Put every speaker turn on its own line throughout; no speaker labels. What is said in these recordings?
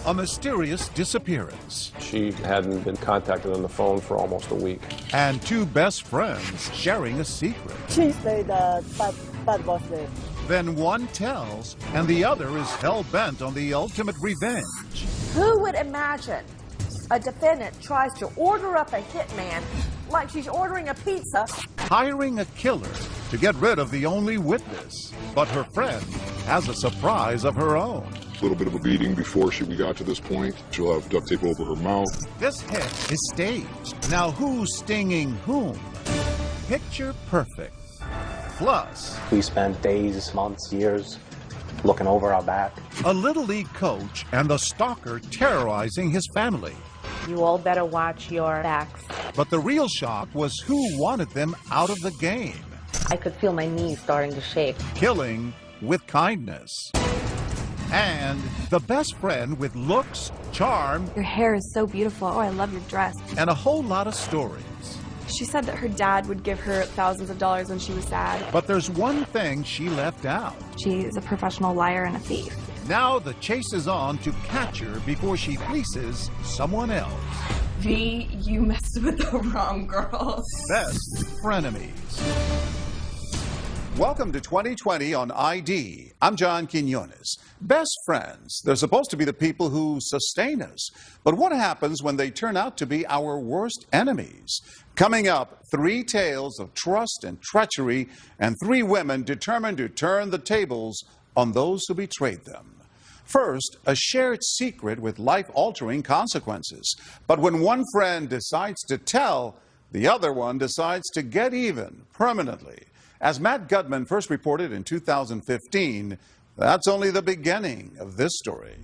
A mysterious disappearance.
She hadn't been contacted on the phone for almost a week.
And two best friends sharing a secret.
She said bad was there.
Then one tells, and the other is hell-bent on the ultimate revenge.
Who would imagine a defendant tries to order up a hitman like she's ordering a pizza?
Hiring a killer to get rid of the only witness. But her friend has a surprise of her own.
A little bit of a beating before we got to this point. She'll have duct tape over her mouth.
This hit is staged. Now who's stinging whom? Picture perfect. Plus,
we spent days, months, years looking over our back.
A Little League coach and the stalker terrorizing his family.
You all better watch your backs.
But the real shock was who wanted them out of the game.
I could feel my knees starting to shake.
Killing with kindness. And the best friend with looks, charm.
Your hair is so beautiful. Oh, I love your dress.
And a whole lot of stories.
She said that her dad would give her thousands of dollars when she was sad.
But there's one thing she left out.
She is a professional liar and a thief.
Now the chase is on to catch her before she fleeces someone else.
V, you messed with the wrong girl.
Best Frenemies. Welcome to 2020 on ID. I'm John Quinones. Best friends, they're supposed to be the people who sustain us. But what happens when they turn out to be our worst enemies? Coming up, 3 tales of trust and treachery, and 3 women determined to turn the tables on those who betrayed them. First, a shared secret with life-altering consequences. But when one friend decides to tell, the other one decides to get even permanently. As Matt Gutman first reported in 2015, that's only the beginning of this story.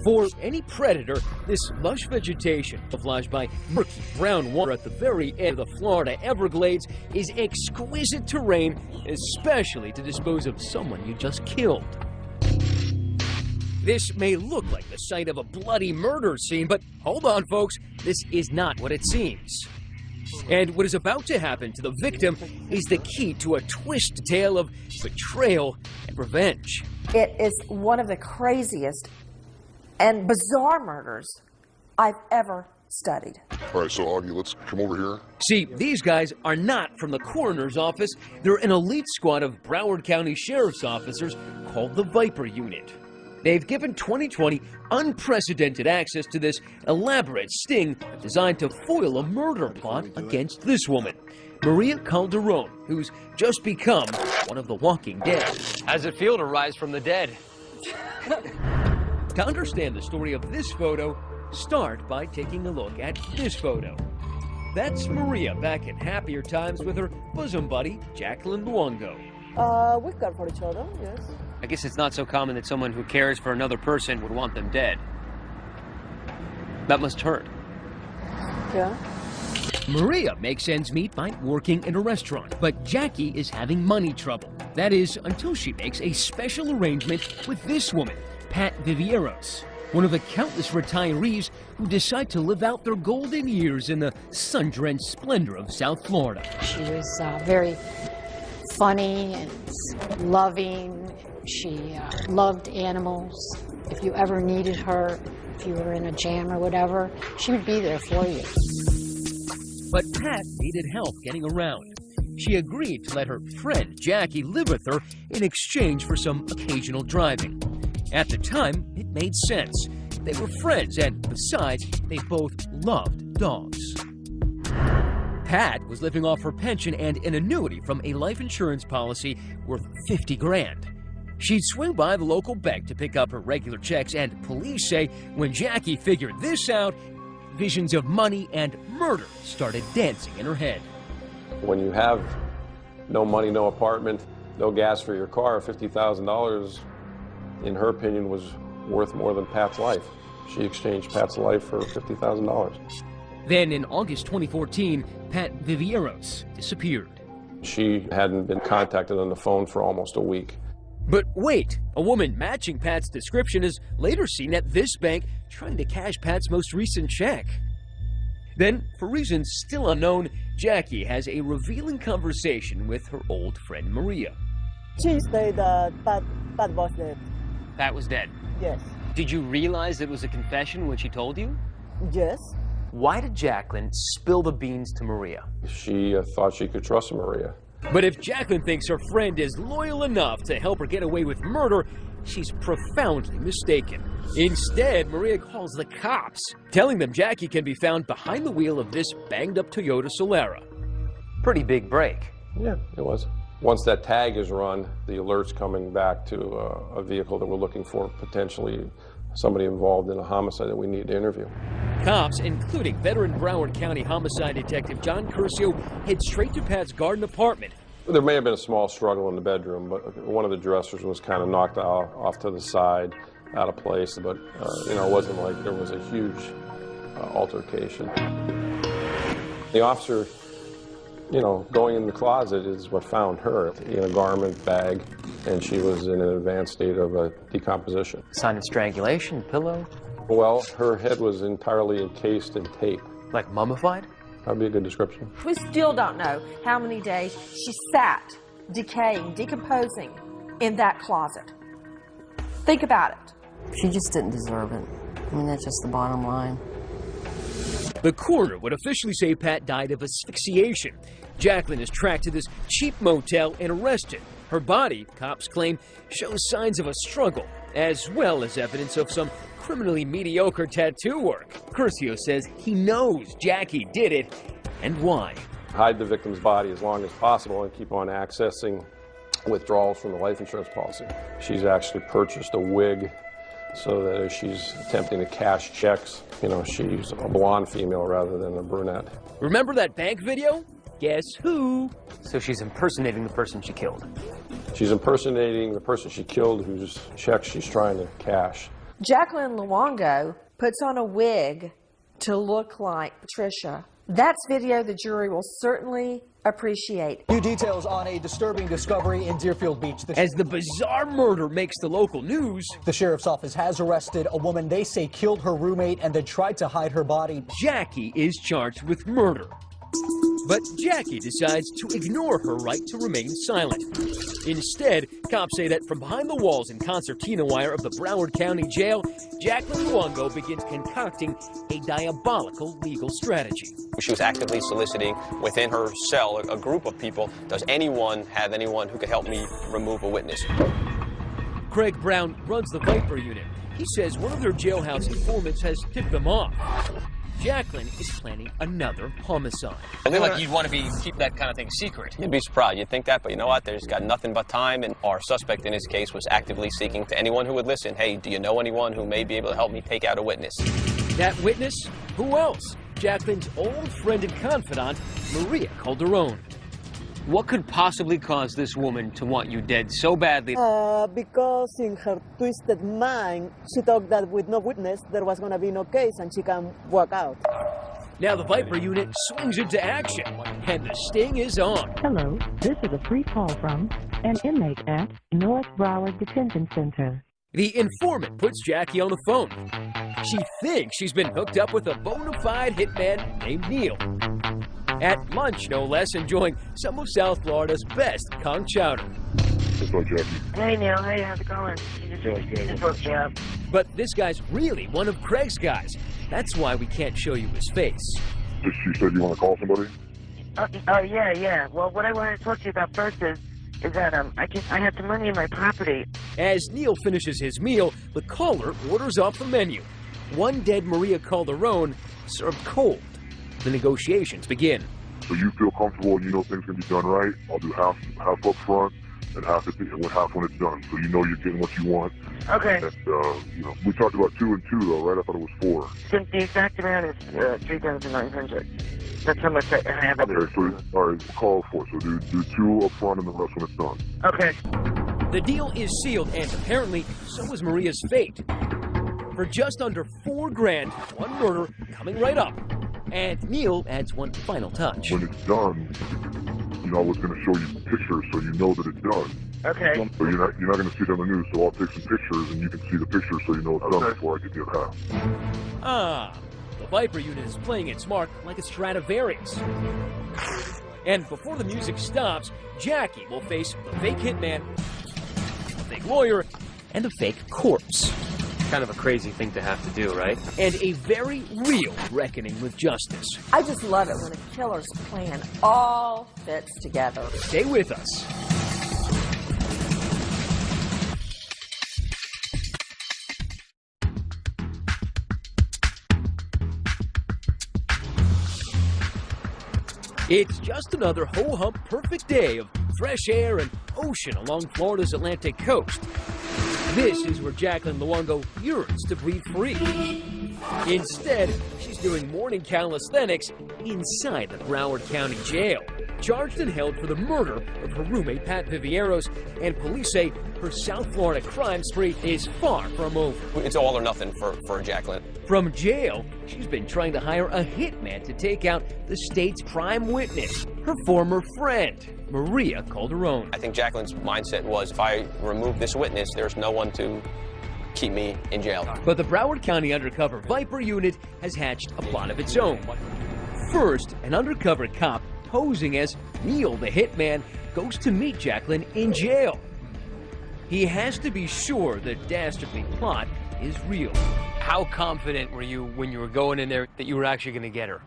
For any predator, this lush vegetation, flashed by murky brown water at the very end of the Florida Everglades, is exquisite terrain, especially to dispose of someone you just killed. This may look like the site of a bloody murder scene, but hold on, folks, this is not what it seems. And what is about to happen to the victim is the key to a twisted tale of betrayal and revenge.
It is one of the craziest and bizarre murders I've ever studied.
All right, so Augie, let's come over here.
See, these guys are not from the coroner's office. They're an elite squad of Broward County Sheriff's officers called the Viper Unit. They've given 2020 unprecedented access to this elaborate sting designed to foil a murder plot against this woman, Maria Calderon, who's just become one of the walking dead.
How's it feel to rise from the dead?
To understand the story of this photo, start by taking a look at this photo. That's Maria back in happier times with her bosom buddy, Jacqueline Luongo.
We care for each other, yes.
I guess it's not so common that someone who cares for another person would want them dead. That must hurt.
Yeah.
Maria makes ends meet by working in a restaurant, but Jackie is having money trouble. That is, until she makes a special arrangement with this woman, Pat Vivieros, one of the countless retirees who decide to live out their golden years in the sun-drenched splendor of South Florida.
She was very funny and loving. She loved animals. If you ever needed her, if you were in a jam or whatever, she would be there for you.
But Pat needed help getting around. She agreed to let her friend Jackie live with her in exchange for some occasional driving. At the time, it made sense. They were friends, and besides, they both loved dogs. Pat was living off her pension and an annuity from a life insurance policy worth $50 grand. She'd swing by the local bank to pick up her regular checks, and police say when Jackie figured this out, visions of money and murder started dancing in her head.
When you have no money, no apartment, no gas for your car, $50,000, in her opinion, was worth more than Pat's life. She exchanged Pat's life for $50,000.
Then in August 2014, Pat Vivieros disappeared.
She hadn't been contacted on the phone for almost a week.
But wait, a woman matching Pat's description is later seen at this bank trying to cash Pat's most recent check. Then, for reasons still unknown, Jackie has a revealing conversation with her old friend Maria.
She said Pat was dead.
Pat was dead.
Yes.
Did you realize it was a confession when she told you?
Yes.
Why did Jacqueline spill the beans to Maria?
She thought she could trust Maria.
But if Jacqueline thinks her friend is loyal enough to help her get away with murder, she's profoundly mistaken. Instead, Maria calls the cops, telling them Jackie can be found behind the wheel of this banged-up Toyota Solara.
Pretty big break.
Yeah, it was. Once that tag is run, the alert's coming back to a vehicle that we're looking for, potentially somebody involved in a homicide that we need to interview.
Cops, including veteran Broward County homicide detective John Curcio, head straight to Pat's garden apartment.
There may have been a small struggle in the bedroom, but one of the dressers was kind of knocked off to the side, out of place, but you know, it wasn't like there was a huge altercation. The officer, you know, going in the closet is what found her in a garment bag, and she was in an advanced state of decomposition.
Sign of strangulation, pillow?
Well, her head was entirely encased in tape.
Like mummified?
That'd be a good description.
We still don't know how many days she sat, decaying, decomposing in that closet. Think about it.
She just didn't deserve it. I mean, that's just the bottom line.
The coroner would officially say Pat died of asphyxiation. Jacqueline is tracked to this cheap motel and arrested. Her body, cops claim, shows signs of a struggle, as well as evidence of some criminally mediocre tattoo work. Curcio says he knows Jackie did it, and why.
Hide the victim's body as long as possible and keep on accessing withdrawals from the life insurance policy. She's actually purchased a wig so that as she's attempting to cash checks, you know, she's a blonde female rather than a brunette.
Remember that bank video? Guess who?
So she's impersonating the person she killed.
She's impersonating the person she killed whose checks she's trying to cash.
Jacqueline Luongo puts on a wig to look like Patricia. That's video the jury will certainly appreciate.
New details on a disturbing discovery in Deerfield Beach.
As the bizarre murder makes the local news,
the sheriff's office has arrested a woman they say killed her roommate and then tried to hide her body.
Jackie is charged with murder. But Jackie decides to ignore her right to remain silent. Instead, cops say that from behind the walls and concertina wire of the Broward County Jail, Jacqueline Luongo begins concocting a diabolical legal strategy.
She was actively soliciting within her cell a group of people. Does anyone have anyone who could help me remove a witness?
Craig Brown runs the Viper unit. He says one of their jailhouse informants has tipped them off. Jacqueline is planning another homicide.
I feel like you'd want to keep that kind of thing secret. You'd be surprised. You'd think that, but you know what? There's got nothing but time, and our suspect in this case was actively seeking to anyone who would listen. Hey, do you know anyone who may be able to help me take out a witness?
That witness? Who else? Jacqueline's old friend and confidant, Maria Calderon.
What could possibly cause this woman to want you dead so badly?
Because in her twisted mind, she thought that with no witness, there was going to be no case and she can walk out.
Now the Viper unit swings into action, and the sting is on.
Hello, this is a free call from an inmate at North Broward Detention Center.
The informant puts Jackie on the phone. She thinks she's been hooked up with a bona fide hitman named Neil. At lunch, no less, enjoying some of South Florida's best conch chowder.
Hey, Neil. Hey, how's it going? Just job.
But this guy's really one of Craig's guys. That's why we can't show you his face.
She said you want to call somebody?
Yeah. Well, what I wanted to talk to you about first is that I have some money in my property.
As Neil finishes his meal, the caller orders off the menu. One dead Maria Calderon served cold. The negotiations begin.
So you feel comfortable and you know things can be done right? I'll do half up front and half when it's done. So you know you're getting what you want.
Okay.
And, you know, we talked about 2 and 2 though, right? I thought it was 4.
Since the exact amount is $3,900. That's how much I have.
Okay, so all right, call 4. So do 2 up front and the rest when it's done.
Okay.
The deal is sealed, and apparently so is Maria's fate. For just under $4 grand, one murder coming right up. And Neil adds one final touch.
When it's done, you know, I was going to show you pictures so you know that it's done.
Okay.
So you're not going to see it on the news, so I'll take some pictures and you can see the pictures so you know it's done before I give you a half.
The Viper unit is playing its mark like a Stradivarius. And before the music stops, Jackie will face the fake hitman, the fake lawyer, and a fake corpse.
Kind of a crazy thing to have to do, right?
And a very real reckoning with justice.
I just love it when a killer's plan all fits together.
Stay with us. It's just another ho-hum perfect day of fresh air and ocean along Florida's Atlantic coast. This is where Jacqueline Luongo yearns to breathe free. Instead, she's doing morning calisthenics inside the Broward County Jail, charged and held for the murder of her roommate Pat Vivieros, and police say her South Florida crime spree is far from over.
It's all or nothing for Jacqueline.
From jail, she's been trying to hire a hitman to take out the state's prime witness, her former friend, Maria Calderon.
I think Jacqueline's mindset was, if I remove this witness, there's no one to keep me in jail.
But the Broward County Undercover Viper Unit has hatched a plot of its own. First, an undercover cop posing as Neil the hitman goes to meet Jacqueline in jail. He has to be sure the dastardly plot is real.
How confident were you when you were going in there that you were actually going to get her?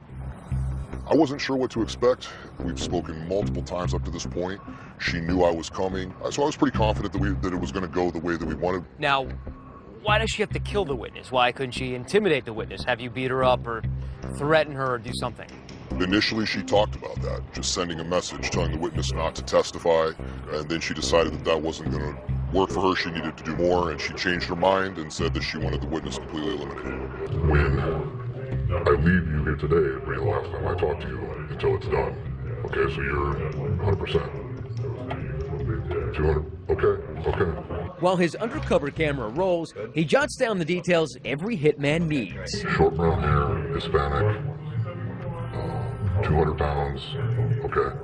I wasn't sure what to expect. We've spoken multiple times up to this point. She knew I was coming, so I was pretty confident that it was going to go the way that we wanted.
Now, why does she have to kill the witness? Why couldn't she intimidate the witness? Have you beat her up or threaten her or do something?
Initially, she talked about that, just sending a message telling the witness not to testify, and then she decided that wasn't going to work for her. She needed to do more, and she changed her mind and said that she wanted the witness completely eliminated.
When I leave you here today, it'll be the last time I talk to you until it's done. Okay, so you're 100%. 200. Okay.
While his undercover camera rolls, he jots down the details every hitman needs.
Short brown hair, Hispanic, 200 pounds. Okay.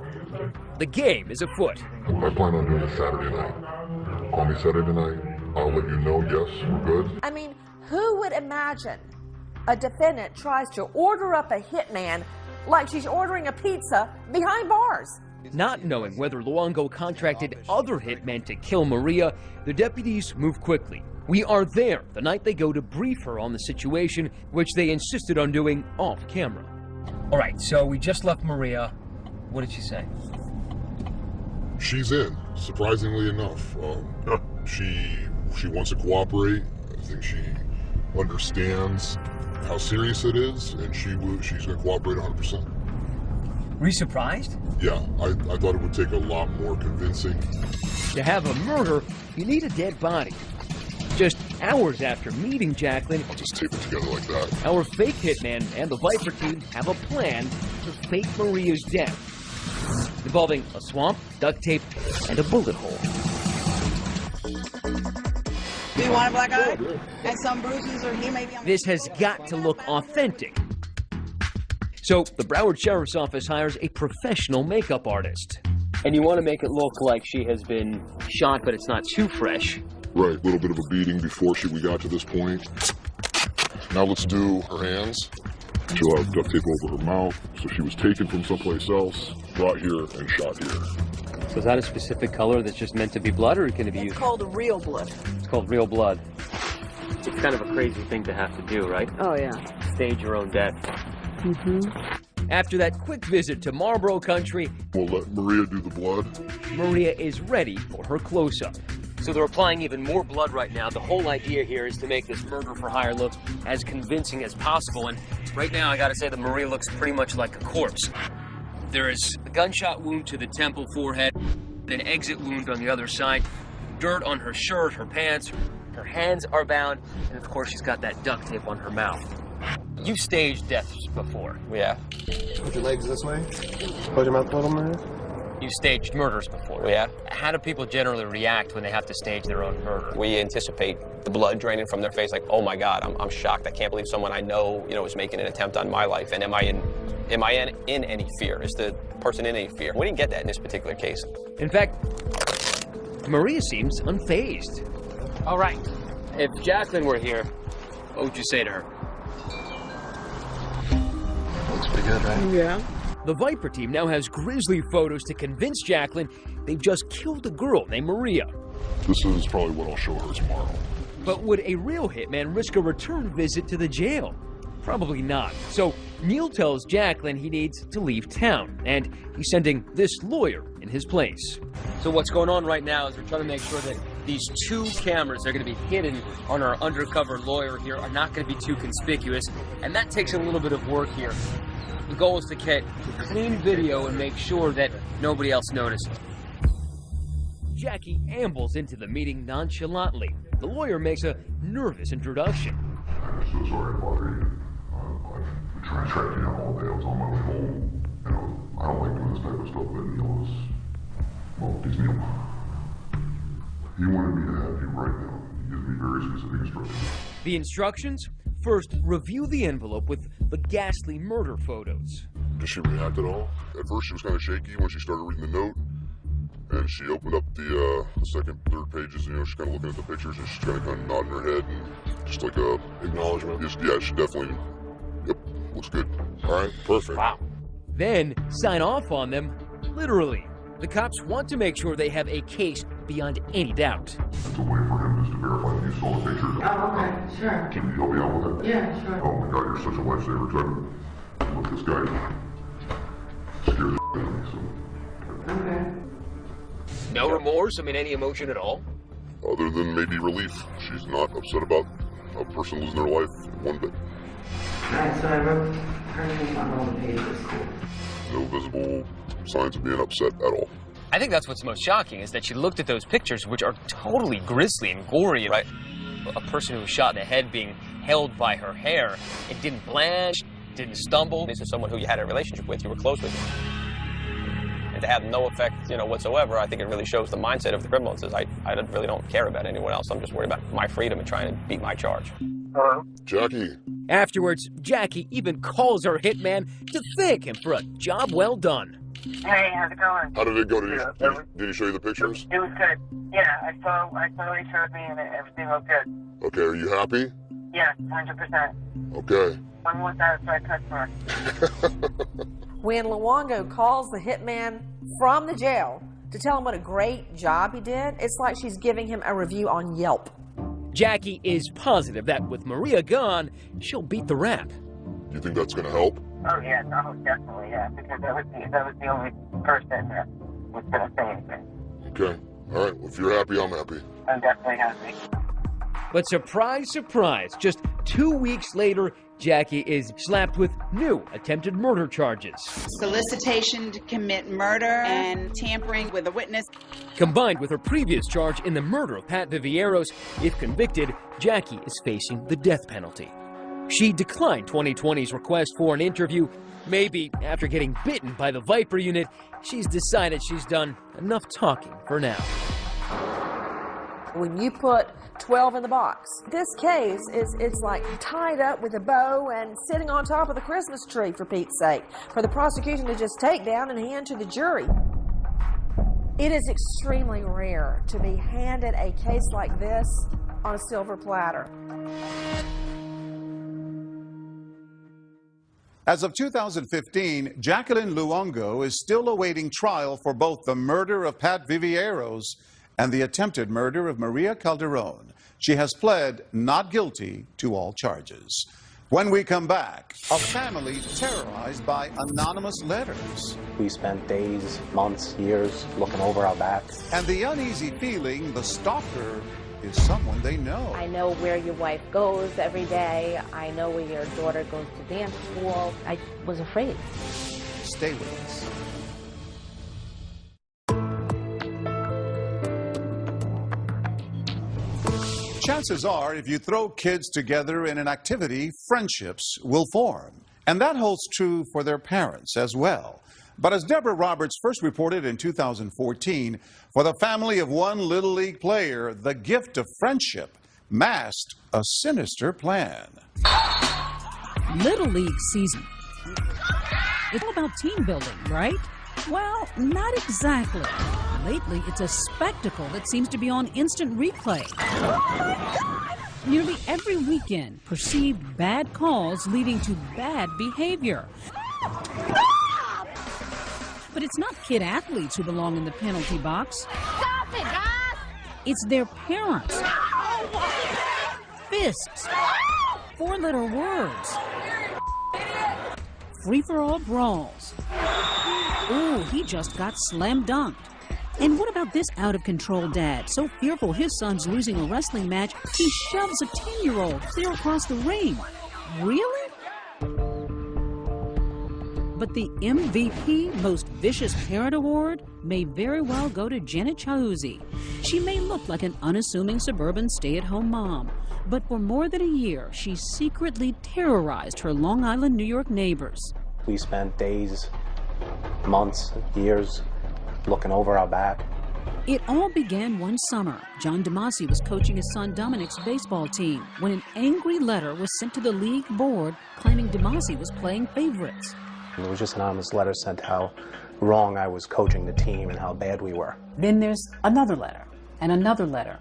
The game is afoot.
I plan on doing this Saturday night. Call me Saturday night. I'll let you know, yes, we're good.
I mean, who would imagine a defendant tries to order up a hitman like she's ordering a pizza behind bars?
Not knowing whether Luongo contracted other hitmen to kill Maria, the deputies move quickly. We are there the night they go to brief her on the situation, which they insisted on doing off camera. All right, so we just left Maria. What did she say?
She's in, surprisingly enough. She wants to cooperate. I think she understands how serious it is, and she's going to cooperate 100%.
Were you surprised?
Yeah, I thought it would take a lot more convincing.
To have a murder, you need a dead body. Just hours after meeting Jacqueline,
I'll just tape it together like that.
Our fake hitman and the Viper team have a plan to fake Maria's death, involving a swamp, duct tape, and a bullet hole.
Do you want a black eye? And some bruises, or he may be on...
This has got to look authentic. So the Broward Sheriff's Office hires a professional makeup artist.
And you want to make it look like she has been shot, but it's not too fresh.
Right, a little bit of a beating before we got to this point. Now let's do her hands. She'll have duct tape over her mouth, so she was taken from someplace else, brought here, and shot here.
So is that a specific color that's just meant to be blood, or can it be used?
It's called real blood.
It's called real blood. It's kind of a crazy thing to have to do, right?
Oh, yeah.
Stage your own death.
After that quick visit to Marlboro Country,
we'll let Maria do the blood.
Maria is ready for her close-up.
So they're applying even more blood right now. The whole idea here is to make this murder for hire look as convincing as possible. And right now, I gotta say that Maria looks pretty much like a corpse. There is a gunshot wound to the temple, forehead, an exit wound on the other side, dirt on her shirt, her pants, her hands are bound, and of course she's got that duct tape on her mouth. You staged deaths before.
Yeah.
Put your legs this way. Put your mouth a little more.
You staged murders before.
Yeah.
How do people generally react when they have to stage their own murder?
We anticipate the blood draining from their face, like, oh my God, I'm shocked. I can't believe someone I know, is making an attempt on my life. And am I in any fear? Is the person in any fear? We didn't get that in this particular case.
In fact, Maria seems unfazed.
All right. If Jacqueline were here, what would you say to her?
Looks pretty good, right?
Yeah.
The Viper team now has grisly photos to convince Jacqueline they've just killed a girl named Maria.
This is probably what I'll show her tomorrow.
But would a real hitman risk a return visit to the jail? Probably not. So Neil tells Jacqueline he needs to leave town, and he's sending this lawyer in his place.
So what's going on right now is we're trying to make sure that these two cameras that are going to be hidden on our undercover lawyer here are not going to be too conspicuous, and that takes a little bit of work here. The goal is to get clean video and make sure that nobody else notices.
Jackie ambles into the meeting nonchalantly. The lawyer makes a nervous introduction.
I'm so sorry to bother you. I've been trying to track you down all day. I was on my way home. And I don't like doing this type of stuff, but Neil is... Well, he's Neil. He wanted me to have you right now. He gives me very specific instructions.
The instructions? First, review the envelope with the ghastly murder photos.
Did she react at all? At first she was kind of shaky when she started reading the note. And she opened up the second, third pages, and, she's kind of looking at the pictures, and she's kind of nodding her head, and just like a acknowledgement. Yeah, she definitely, yep, looks good. All right, perfect.
Wow. Then sign off on them, literally. The cops want to make sure they have a case beyond any doubt.
It's a way for him just to verify that you saw the pictures.
Oh, okay, sure.
Can you help me out with that?
Yeah, sure.
Oh my God, you're such a lifesaver. Look, this guy scares the out of me, so.
Okay.
No remorse? I mean, any emotion at all?
Other than maybe relief. She's not upset about a person losing their life one bit.
Alright, so I wrote her name on all the pages.
No visible signs of being upset at all.
I think that's what's most shocking, is that she looked at those pictures, which are totally grisly and gory, right? A person who was shot in the head being held by her hair. It didn't blanch, didn't stumble.
This is someone who you had a relationship with, you were close with. And to have no effect, whatsoever, I think it really shows the mindset of the criminal. It says, I really don't care about anyone else. I'm just worried about my freedom and trying to beat my charge.
Hello? Jackie.
Afterwards, Jackie even calls her hitman to thank him for a job well done.
Hey, how's it going?
How did it go? Did he show you the pictures?
It was good. Yeah, I saw what he showed me, and everything looked good.
Okay, are you happy?
Yeah, 100%.
Okay.
I'm more satisfied customer.
When Luongo calls the hitman from the jail to tell him what a great job he did, it's like she's giving him a review on Yelp.
Jackie is positive that with Maria gone, she'll beat the rap.
You think that's going to help?
Oh, yeah, definitely, yeah, because that was the only person that was going to say anything.
Okay. All right, well, if you're happy, I'm happy.
I'm definitely happy.
But surprise, surprise, just 2 weeks later, Jackie is slapped with new attempted murder charges.
Solicitation to commit murder and tampering with a witness.
Combined with her previous charge in the murder of Pat Vivieros, if convicted, Jackie is facing the death penalty. She declined 2020's request for an interview. Maybe after getting bitten by the Viper unit, she's decided she's done enough talking for now.
When you put 12 in the box, this case it's like tied up with a bow and sitting on top of the Christmas tree, for Pete's sake, for the prosecution to just take down and hand to the jury. It is extremely rare to be handed a case like this on a silver platter.
As of 2015, Jacqueline Luongo is still awaiting trial for both the murder of Pat Vivieros and the attempted murder of Maria Calderon. She has pled not guilty to all charges. When we come back, a family terrorized by anonymous letters.
We spent days, months, years looking over our backs.
And the uneasy feeling the stalker is someone they know.
I know where your wife goes every day. I know where your daughter goes to dance school. I was afraid.
Stay with us. Chances are, if you throw kids together in an activity, friendships will form. And that holds true for their parents as well. But as Deborah Roberts first reported in 2014, for the family of one Little League player, the gift of friendship masked a sinister plan.
Little League season. It's all about team building, right? Well, not exactly. Lately, it's a spectacle that seems to be on instant replay. Oh my God! Nearly every weekend, perceived bad calls leading to bad behavior. But it's not kid athletes who belong in the penalty box.
Stop it, guys!
It's their parents. Fists. 4-letter words. Free-for-all brawls. Ooh, he just got slam dunked. And what about this out-of-control dad, so fearful his son's losing a wrestling match, he shoves a 10-year-old clear across the ring? Really? But the MVP Most Vicious Parent Award may very well go to Janet Chiuzzi. She may look like an unassuming suburban stay-at-home mom, but for more than a year, she secretly terrorized her Long Island, New York neighbors.
We spent days, months, years looking over our back.
It all began one summer. John DeMasi was coaching his son Dominic's baseball team when an angry letter was sent to the league board claiming DeMasi was playing favorites.
It was just an anonymous letter sent how wrong I was coaching the team and how bad we were.
Then there's another letter and another letter.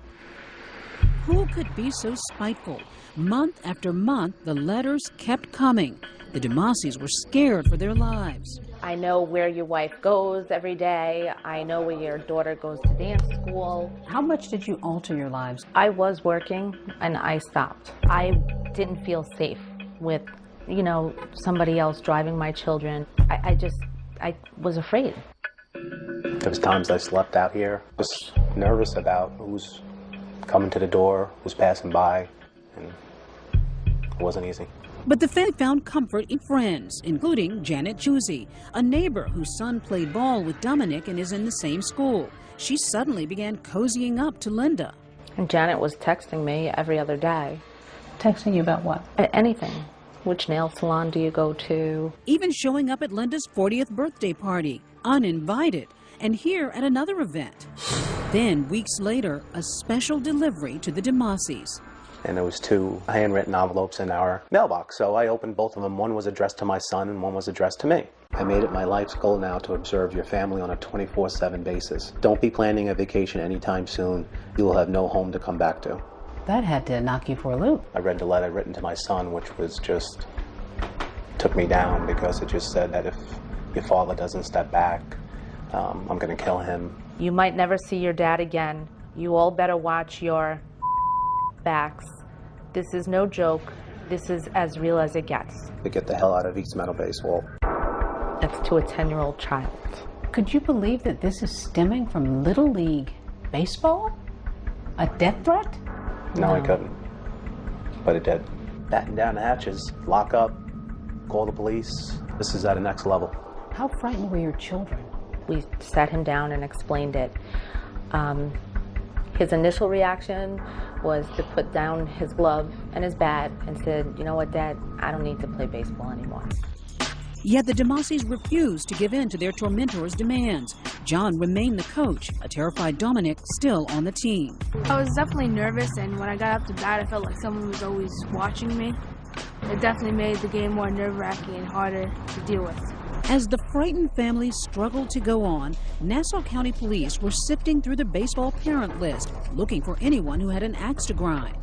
Who could be so spiteful? Month after month, the letters kept coming. The DeMasis were scared for their lives.
I know where your wife goes every day. I know where your daughter goes to dance school.
How much did you alter your lives?
I was working and I stopped. I didn't feel safe with, you know, somebody else driving my children. I was afraid.
There was times I slept out here, just nervous about who's coming to the door, who's passing by, and it wasn't easy.
But the family found comfort in friends, including Janet Chiuzzi, a neighbor whose son played ball with Dominic and is in the same school. She suddenly began cozying up to Linda.
And Janet was texting me every other day.
Texting you about what?
Anything. Which nail salon do you go to?
Even showing up at Linda's 40th birthday party, uninvited, and here at another event. Then, weeks later, a special delivery to the DeMasis.
And there was 2 handwritten envelopes in our mailbox, so I opened both of them. One was addressed to my son and one was addressed to me. I made it my life's goal now to observe your family on a 24/7 basis. Don't be planning a vacation anytime soon. You will have no home to come back to.
That had to knock you for a loop.
I read the letter written to my son, which was just took me down because it just said that if your father doesn't step back, I'm going to kill him.
You might never see your dad again. You all better watch your backs. This is no joke. This is as real as it gets.
To get the hell out of East Meadow Baseball.
That's to a 10-year-old child.
Could you believe that this is stemming from Little League baseball? A death threat?
No, I couldn't. But it did. Batten down the hatches, lock up, call the police. This is at a next level.
How frightened were your children?
We sat him down and explained it. His initial reaction was to put down his glove and his bat and said, you know what, Dad, I don't need to play baseball anymore.
Yet the DeMasis refused to give in to their tormentor's demands. John remained the coach, a terrified Dominic still on the team.
I was definitely nervous, and when I got up to bat, I felt like someone was always watching me. It definitely made the game more nerve-wracking and harder to deal with.
As the frightened family struggled to go on, Nassau County Police were sifting through the baseball parent list, looking for anyone who had an axe to grind.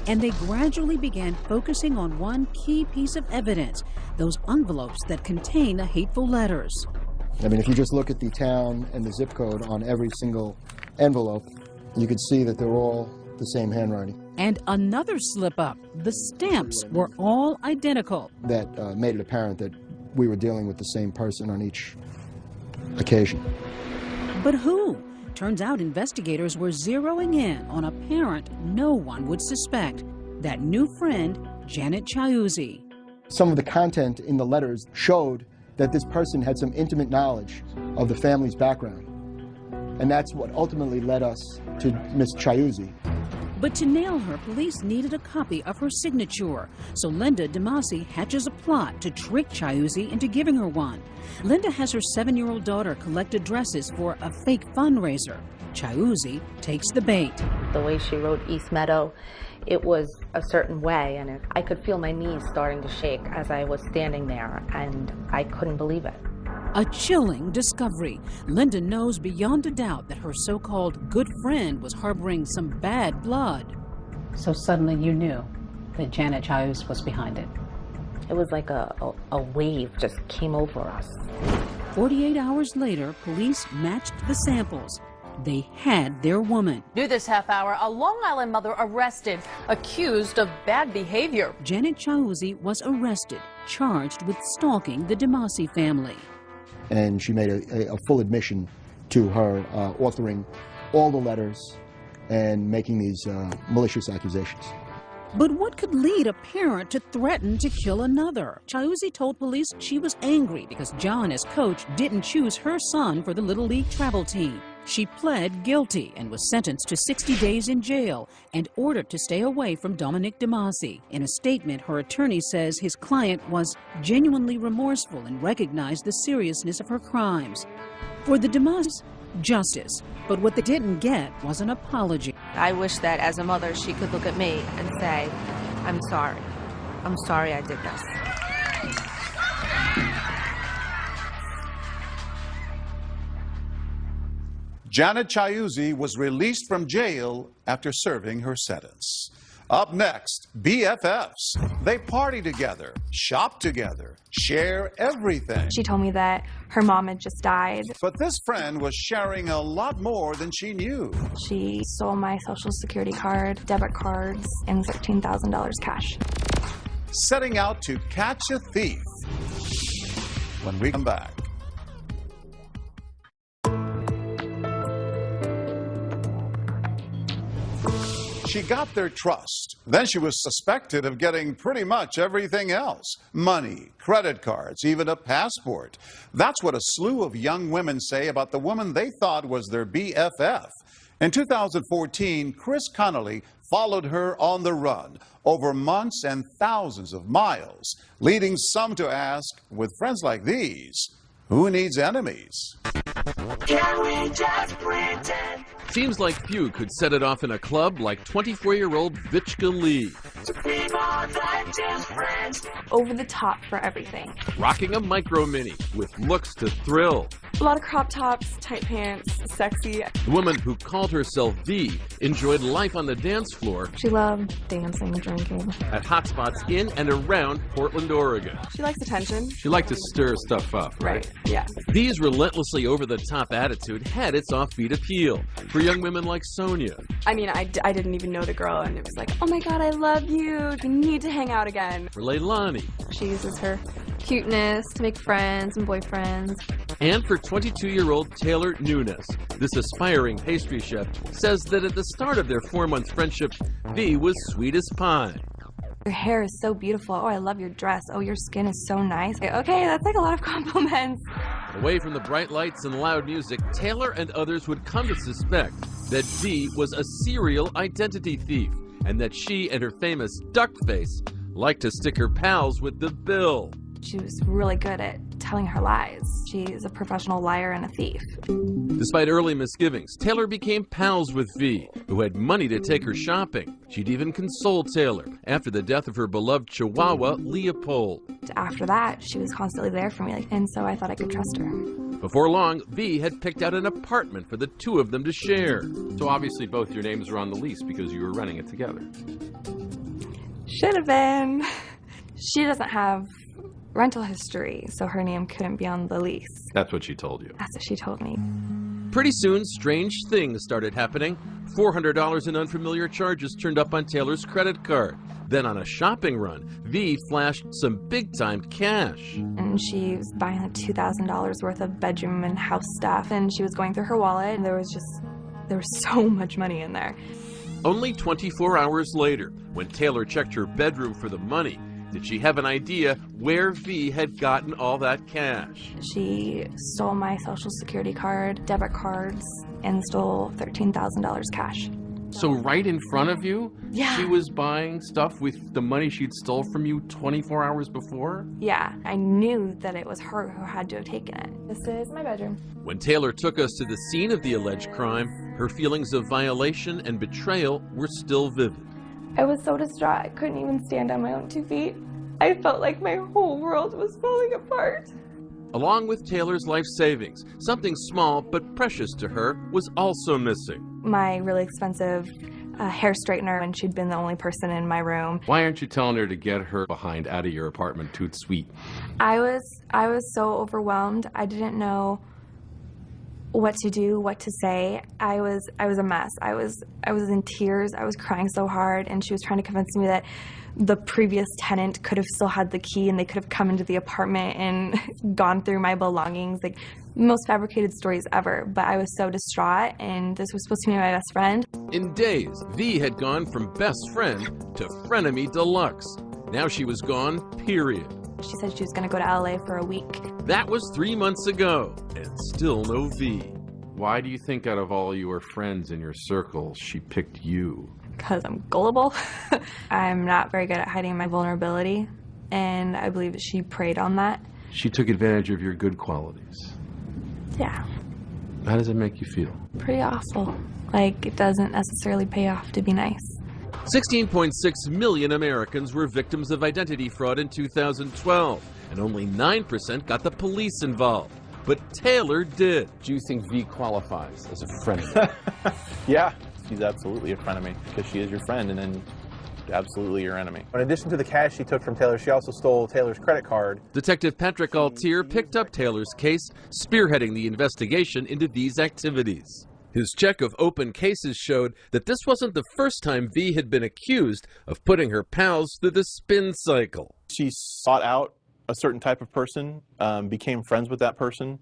And they gradually began focusing on one key piece of evidence, those envelopes that contain the hateful letters.
I mean, if you just look at the town and the zip code on every single envelope, you could see that they're all the same handwriting.
And another slip-up, the stamps were all identical.
That made it apparent that we were dealing with the same person on each occasion.
But who? Turns out investigators were zeroing in on a parent no one would suspect, that new friend, Janet Chiuzzi.
Some of the content in the letters showed that this person had some intimate knowledge of the family's background. And that's what ultimately led us to Miss Chiuzzi.
But to nail her, police needed a copy of her signature. So Linda DeMasi hatches a plot to trick Chiuzzi into giving her one. Linda has her 7-year-old daughter collect addresses for a fake fundraiser. Chiuzzi takes the bait.
The way she wrote East Meadow, it was a certain way, and I could feel my knees starting to shake as I was standing there, and I couldn't believe it.
A chilling discovery. Linda knows beyond a doubt that her so-called good friend was harboring some bad blood.
So suddenly you knew that Janet Chiuzzi was behind it.
It was like a wave just came over us.
48 hours later, police matched the samples. They had their woman.
New this half hour, a Long Island mother arrested, accused of bad behavior.
Janet Chiuzzi was arrested, charged with stalking the DeMasi family.
And she made a full admission to her authoring all the letters and making these malicious accusations.
But what could lead a parent to threaten to kill another? Chiuzzi told police she was angry because John, as coach, didn't choose her son for the Little League travel team. She pled guilty and was sentenced to 60 days in jail and ordered to stay away from Dominic DeMasi. In a statement, her attorney says his client was genuinely remorseful and recognized the seriousness of her crimes. For the DeMasis, justice. But what they didn't get was an apology.
I wish that as a mother she could look at me and say, I'm sorry. I'm sorry I did this.
Janet Chiuzzi was released from jail after serving her sentence. Up next, BFFs. They party together, shop together, share everything.
She told me that her mom had just died.
But this friend was sharing a lot more than she knew.
She stole my Social Security card, debit cards, and $13,000 cash.
Setting out to catch a thief. When we come back. She got their trust. Then she was suspected of getting pretty much everything else. Money, credit cards, even a passport. That's what a slew of young women say about the woman they thought was their BFF. In 2014, Chris Connolly followed her on the run over months and thousands of miles, leading some to ask, with friends like these, who needs enemies?
Can we just pretend?
Seems like few could set it off in a club like 24-year-old Vichka Lee.
To be more than just friends.
Over the top for everything.
Rocking a micro mini with looks to thrill.
A lot of crop tops, tight pants, sexy.
The woman who called herself V enjoyed life on the dance floor.
She loved dancing, drinking.
At hotspots in and around Portland, Oregon.
She likes attention.
She liked to stir stuff up, right?
Yeah.
V's relentlessly over-the-top attitude had its offbeat appeal for young women like Sonia.
I mean, I didn't even know the girl, and it was like, oh my god, I love you. We need to hang out again.
For Leilani.
She uses her cuteness to make friends and boyfriends.
And for 22-year-old Taylor Nunes. This aspiring pastry chef says that at the start of their 4-month friendship, V was sweet as pie.
Your hair is so beautiful. Oh, I love your dress. Oh, your skin is so nice. Okay, that's like a lot of compliments.
Away from the bright lights and loud music, Taylor and others would come to suspect that V was a serial identity thief and that she and her famous duck face liked to stick her pals with the bill.
She was really good at telling her lies. She's a professional liar and a thief.
Despite early misgivings, Taylor became pals with V, who had money to take her shopping. She'd even console Taylor after the death of her beloved Chihuahua, Leopold.
After that, she was constantly there for me, and so I thought I could trust her.
Before long, V had picked out an apartment for the two of them to share.
So obviously both your names were on the lease because you were renting it together.
Should have been. She doesn't have rental history, so her name couldn't be on the lease.
That's what she told you.
That's what she told me.
Pretty soon, strange things started happening. $400 in unfamiliar charges turned up on Taylor's credit card. Then on a shopping run, V flashed some big-time cash.
And she was buying like $2,000 worth of bedroom and house stuff, and she was going through her wallet, and there was so much money in there.
Only 24 hours later, when Taylor checked her bedroom for the money, did she have an idea where V had gotten all that cash?
She stole my Social Security card, debit cards, and stole $13,000 cash.
So right in front of you,
yeah,
she was buying stuff with the money she'd stole from you 24 hours before?
Yeah, I knew that it was her who had to have taken it. This is my bedroom.
When Taylor took us to the scene of the alleged crime, her feelings of violation and betrayal were still vivid.
I was so distraught, I couldn't even stand on my own 2 feet. I felt like my whole world was falling apart.
Along with Taylor's life savings, something small but precious to her was also missing.
My really expensive hair straightener, and she'd been the only person in my room.
Why aren't you telling her to get her behind out of your apartment toot sweet?
I was so overwhelmed. I didn't know what to do, what to say. I was a mess. I was in tears. I was crying so hard, and she was trying to convince me that the previous tenant could have still had the key and they could have come into the apartment and gone through my belongings. Like, most fabricated stories ever. But I was so distraught, and this was supposed to be my best friend.
In days, V had gone from best friend to frenemy deluxe. Now she was gone, period.
She said she was going to go to LA for a week.
That was 3 months ago, and still no V.
Why do you think out of all your friends in your circle, she picked you?
Because I'm gullible. I'm not very good at hiding my vulnerability, and I believe she preyed on that.
She took advantage of your good qualities.
Yeah.
How does it make you feel?
Pretty awful. Like, it doesn't necessarily pay off to be nice.
16.6 million Americans were victims of identity fraud in 2012, and only 9% got the police involved. But Taylor did.
Do you think V qualifies as a frenemy?
Yeah, she's absolutely a frenemy, because she is your friend and then absolutely your enemy. In addition to the cash she took from Taylor, she also stole Taylor's credit card.
Detective Patrick Altier picked up Taylor's case, spearheading the investigation into these activities. His check of open cases showed that this wasn't the first time V had been accused of putting her pals through the spin cycle.
She sought out a certain type of person, became friends with that person,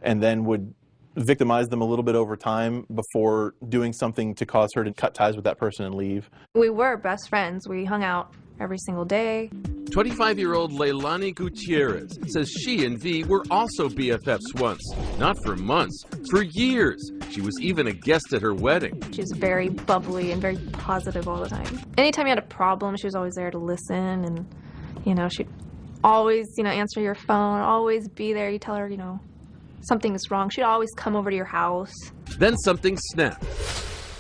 and then would victimize them a little bit over time before doing something to cause her to cut ties with that person and leave.
We were best friends. We hung out every single day.
25-year-old Leilani Gutierrez says she and V were also BFFs once. Not for months, for years. She was even a guest at her wedding.
She was very bubbly and very positive all the time. Anytime you had a problem, she was always there to listen, and, you know, she'd always, answer your phone, always be there. You tell her, something's wrong. She'd always come over to your house.
Then something snapped.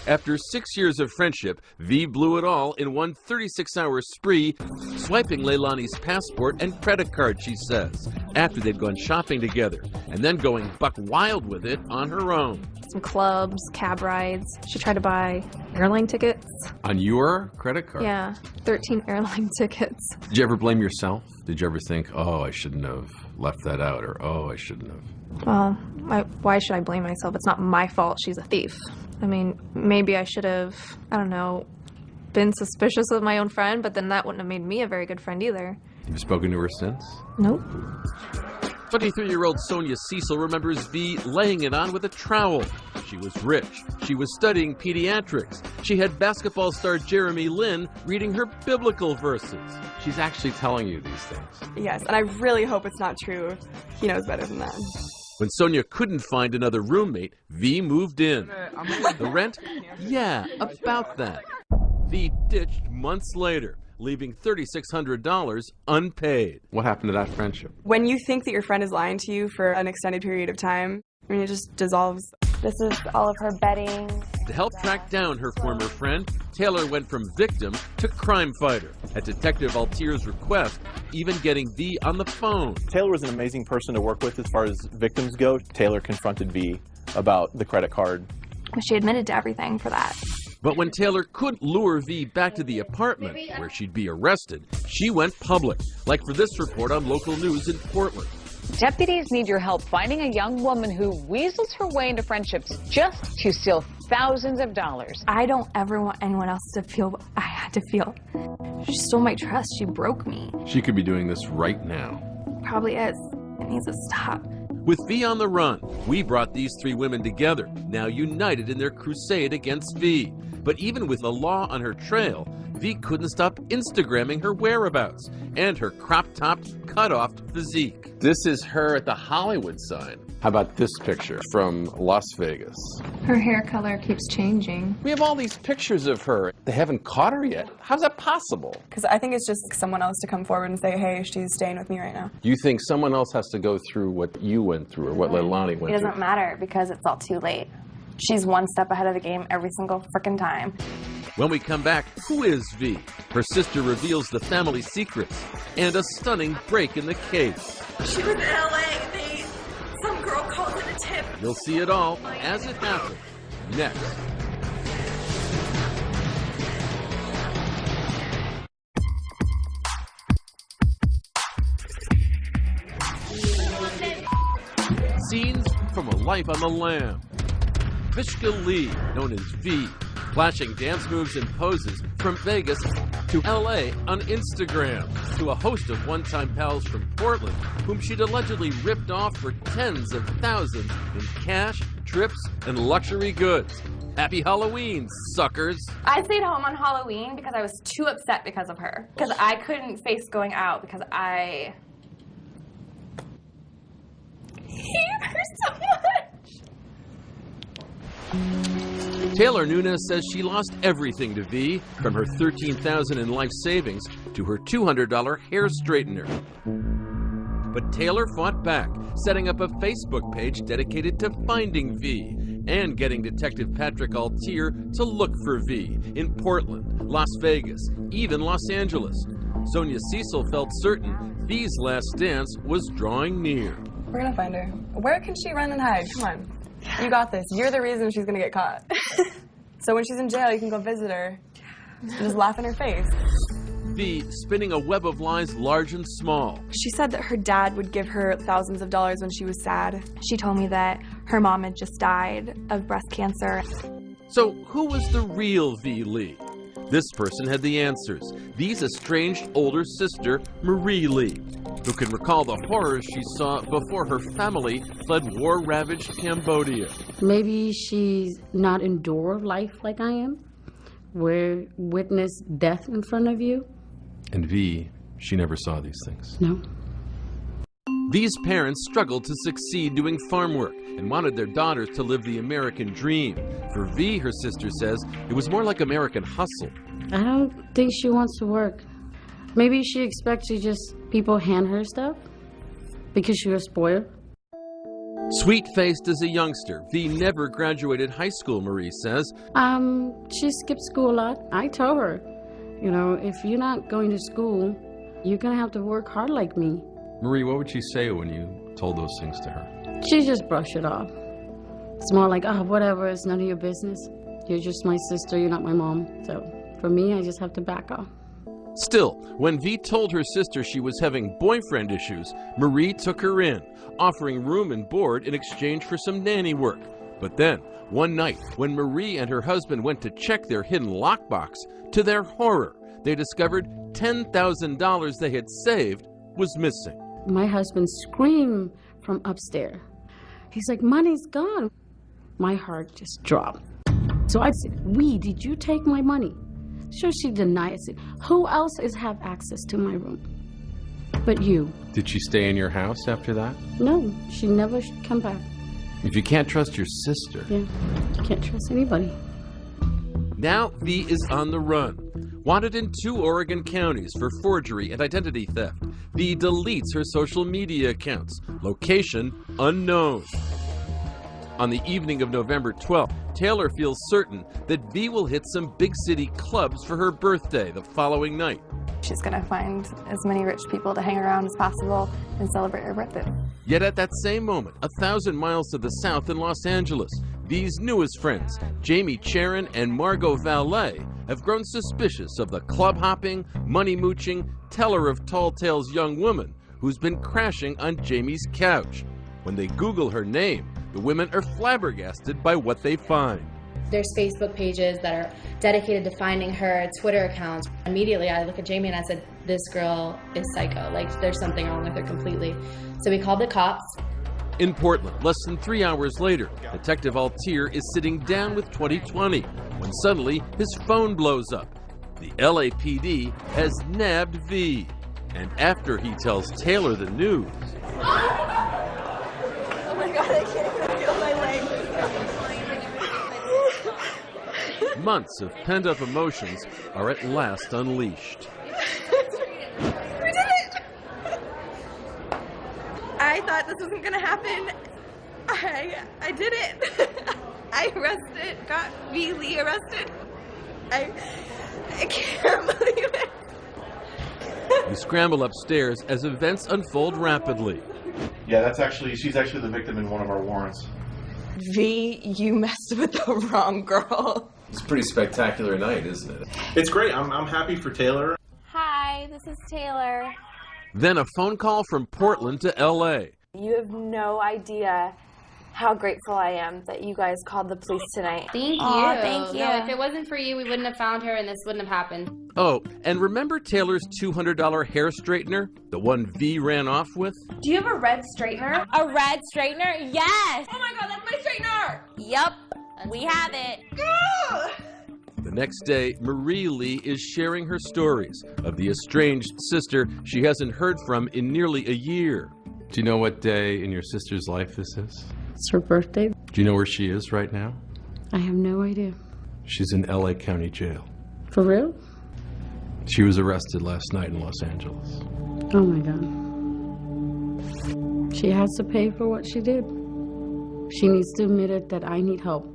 After 6 years of friendship, V blew it all in one 36-hour spree, swiping Leilani's passport and credit card, she says, after they'd gone shopping together, and then going buck wild with it on her own.
Some clubs, cab rides. She tried to buy airline tickets.
On your credit card?
Yeah, 13 airline tickets.
Did you ever blame yourself? Did you ever think, oh, I shouldn't have left that out, or oh, I shouldn't have?
Well, why should I blame myself? It's not my fault she's a thief. I mean, maybe I should have, been suspicious of my own friend, but then that wouldn't have made me a very good friend either.
You've spoken to her since?
Nope.
23-year-old Sonia Cecil remembers V laying it on with a trowel. She was rich. She was studying pediatrics. She had basketball star Jeremy Lin reading her biblical verses.
She's actually telling you these things.
Yes, and I really hope it's not true. He knows better than that.
When Sonia couldn't find another roommate, V moved in. The rent? Yeah, about that. V ditched months later, leaving $3,600 unpaid.
What happened to that friendship?
When you think that your friend is lying to you for an extended period of time, it just dissolves.
This is all of her bedding.
To help track down her former friend, Taylor went from victim to crime fighter. At Detective Altier's request, even getting V on the phone.
Taylor was an amazing person to work with as far as victims go. Taylor confronted V about the credit card.
She admitted to everything for that.
But when Taylor couldn't lure V back to the apartment where she'd be arrested, she went public, like for this report on local news in Portland.
Deputies need your help finding a young woman who weasels her way into friendships just to steal thousands of dollars.
I don't ever want anyone else to feel what I had to feel. She stole my trust. She broke me.
She could be doing this right now.
Probably is. It needs to stop.
With V on the run, we brought these three women together, now united in their crusade against V. But even with the law on her trail, V couldn't stop Instagramming her whereabouts and her crop-topped, cut-off physique.
This is her at the Hollywood sign. How about this picture from Las Vegas?
Her hair color keeps changing.
We have all these pictures of her. They haven't caught her yet. How's that possible?
Because I think it's just someone else to come forward and say, hey, she's staying with me right now.
You think someone else has to go through what you went through or what Leilani went through?
It doesn't matter because it's all too late. She's one step ahead of the game every single frickin' time.
When we come back, who is V? Her sister reveals the family secrets and a stunning break in the case.
She was in LA. Some girl called in a tip.
You'll see it all as it happens next. Scenes from a life on the lam. Vishka Lee, known as V, flashing dance moves and poses from Vegas to LA on Instagram, to a host of one-time pals from Portland whom she'd allegedly ripped off for tens of thousands in cash, trips, and luxury goods. Happy Halloween, suckers!
I stayed home on Halloween because I was too upset because of her. Because I couldn't face going out because I hate her so much.
Taylor Nunes says she lost everything to V, from her $13,000 in life savings to her $200 hair straightener. But Taylor fought back, setting up a Facebook page dedicated to finding V and getting Detective Patrick Altier to look for V in Portland, Las Vegas, even Los Angeles. Sonia Cecil felt certain V's last dance was drawing near.
We're gonna find her. Where can she run and hide? Come on. You got this. You're the reason she's gonna get caught. So when she's in jail, you can go visit her and just laugh in her face.
V spinning a web of lies large and small.
She said that her dad would give her thousands of dollars when she was sad. She told me that her mom had just died of breast cancer.
So who was the real V Lee? This person had the answers. V's estranged older sister, Marie Lee, who could recall the horrors she saw before her family fled war-ravaged Cambodia.
Maybe she's not endured life like I am, where witness death in front of you.
And V, she never saw these things.
No.
These parents struggled to succeed doing farm work and wanted their daughters to live the American dream. For V, her sister says, it was more like American hustle.
I don't think she wants to work. Maybe she expects to just people hand her stuff because she was spoiled.
Sweet-faced as a youngster, V never graduated high school, Marie says.
She skipped school a lot. I told her, you know, if you're not going to school, you're gonna have to work hard like me.
Marie, what would she say when you told those things to her?
She just brushed it off. It's more like, oh, whatever, it's none of your business. You're just my sister, you're not my mom. So for me, I just have to back off.
Still, when V told her sister she was having boyfriend issues, Marie took her in, offering room and board in exchange for some nanny work. But then, one night, when Marie and her husband went to check their hidden lockbox, to their horror, they discovered $10,000 they had saved was missing.
My husband screamed from upstairs. He's like, money's gone. My heart just dropped. So I said, did you take my money? Sure, she denied it. Who else have access to my room but you?
Did she stay in your house after that?
No, she never come back.
If you can't trust your sister.
Yeah, you can't trust anybody.
Now V is on the run. Wanted in 2 Oregon counties for forgery and identity theft. V deletes her social media accounts. Location unknown. On the evening of November 12th, Taylor feels certain that V will hit some big city clubs for her birthday the following night.
She's gonna find as many rich people to hang around as possible and celebrate her birthday.
Yet at that same moment, 1,000 miles to the south in Los Angeles, V's newest friends, Jamie Charon and Margot Valet, have grown suspicious of the club-hopping, money-mooching, teller of tall tales young woman who's been crashing on Jamie's couch. When they Google her name, the women are flabbergasted by what they find.
There's Facebook pages that are dedicated to finding her, Twitter accounts. Immediately I look at Jamie and I said, this girl is psycho. Like, there's something wrong with her completely. So we called the cops.
In Portland, less than 3 hours later, Detective Altier is sitting down with 2020 when suddenly his phone blows up. The LAPD has nabbed V. And after he tells Taylor the news...
Oh my God, I can't even feel my legs.
Months of pent-up emotions are at last unleashed.
We did it! I thought this wasn't gonna happen. I did it. I got V. Lee arrested. I can't believe it.
You scramble upstairs as events unfold rapidly.
Yeah, she's actually the victim in one of our warrants.
V, you messed with the wrong girl.
It's a pretty spectacular night, isn't it?
It's great. I'm happy for Taylor.
Hi, this is Taylor.
Then a phone call from Portland to LA.
You have no idea
how grateful I am that you guys called the police tonight.
Thank you.
Aw, thank you.
No, if it wasn't for you, we wouldn't have found her and this wouldn't have happened.
Oh, and remember Taylor's $200 hair straightener? The one V ran off with?
Do you have a red straightener?
A red straightener? Yes!
Oh my god, that's my straightener!
Yup, we have it.
The next day, Marie Lee is sharing her stories of the estranged sister she hasn't heard from in nearly a year.
Do you know what day in your sister's life this is?
It's her birthday.
Do you know where she is right now?
I have no idea.
She's in LA County Jail.
For real?
She was arrested last night in Los Angeles.
Oh my God. She has to pay for what she did. She needs to admit it that I need help.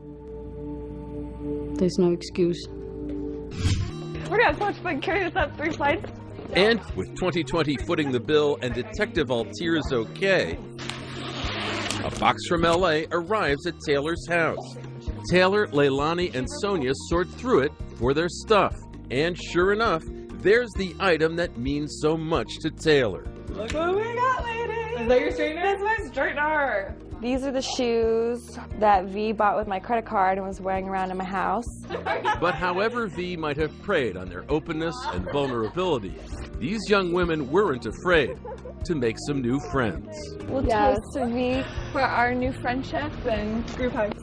There's no excuse.
We're gonna have so much fun carrying this up 3 flights.
And with 2020 footing the bill and Detective Altir's okay, a box from LA arrives at Taylor's house. Taylor, Leilani, and Sonia sort through it for their stuff. And sure enough, there's the item that means so much to Taylor.
Look what we got, ladies! Is that your straightener? That's my straightener!
These are the shoes that V bought with my credit card and was wearing around in my house.
But however V might have preyed on their openness and vulnerability, these young women weren't afraid to make some new friends.
We'll toast to V
For our new friendship and group hugs.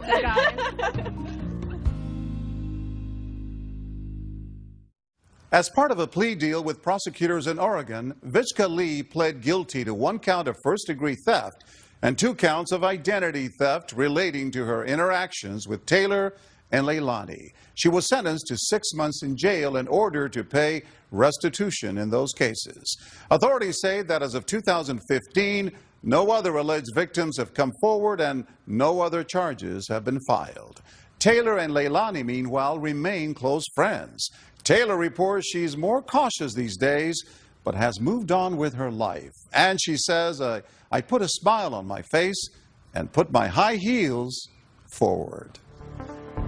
As part of a plea deal with prosecutors in Oregon, Vichka Lee pled guilty to 1 count of first-degree theft and 2 counts of identity theft relating to her interactions with Taylor and Leilani. She was sentenced to 6 months in jail in order to pay restitution in those cases. Authorities say that as of 2015, no other alleged victims have come forward and no other charges have been filed. Taylor and Leilani, meanwhile, remain close friends. Taylor reports she's more cautious these days, but has moved on with her life. And she says, I put a smile on my face and put my high heels forward.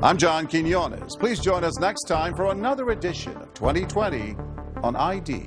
I'm John Quinones. Please join us next time for another edition of 2020 on ID.